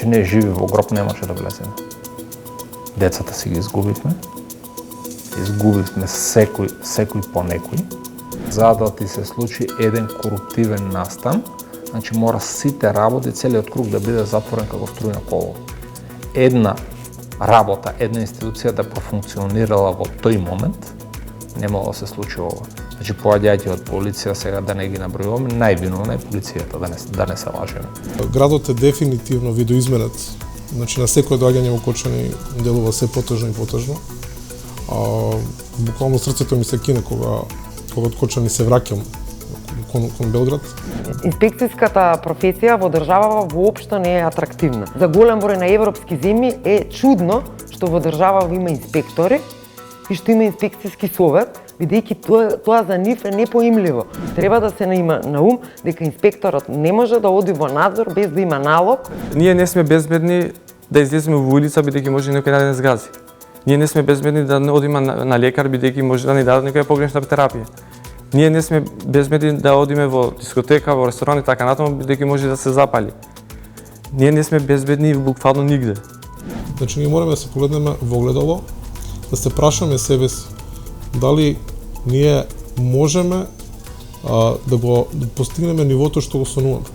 Значи ние живи во гроб не може да влеземе. Децата си ги изгубивме. Изгубивме секој по некој. За да ти се случи еден коруптивен настан, значи мора сите работи, целиот круг да биде затворен како струјно коло. Една работа, една институција да профункционирала во тој момент, не могло да се случи ова. Значи, поаѓајќи од полиција, сега да не ги набројуваме, највиновна е полицијата, да не се лажеме. Градот е дефинитивно видоизменет. Значи, на секој доаѓање во Кочани делува се потажно и потажно. Буквално срцето ми се кине кога од Кочани се враќам кон Белград. Инспекцијската професија во државава воопшто не е атрактивна. За голем број на европски земји е чудно што во државава има инспектори и што има инспекцијски совет, бидејќи тоа за нив е непоимливо. Треба да се има на ум дека инспекторот не може да оди во надзор без да има налог. Ние не сме безбедни да излеземе во улица бидејќи може некој да не згази. Ние не сме безбедни да одиме на лекар бидејќи може да ни дадат некоја погрешна терапија. Ние не сме безбедни да одиме во дискотека, во ресторан и така натаму бидејќи може да се запали. Ние не сме безбедни буквално нигде. Значи ние мораме да се погледнеме во огледало, да се прашаме себе си дали ние можеме да постигнеме нивото што го сонуваме.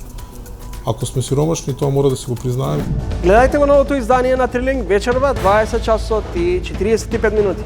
Ако сме сиромашни, тоа мора да си го признаеме. Гледајте го новото издание на Трилинг вечерва 20 часот и 45 минути.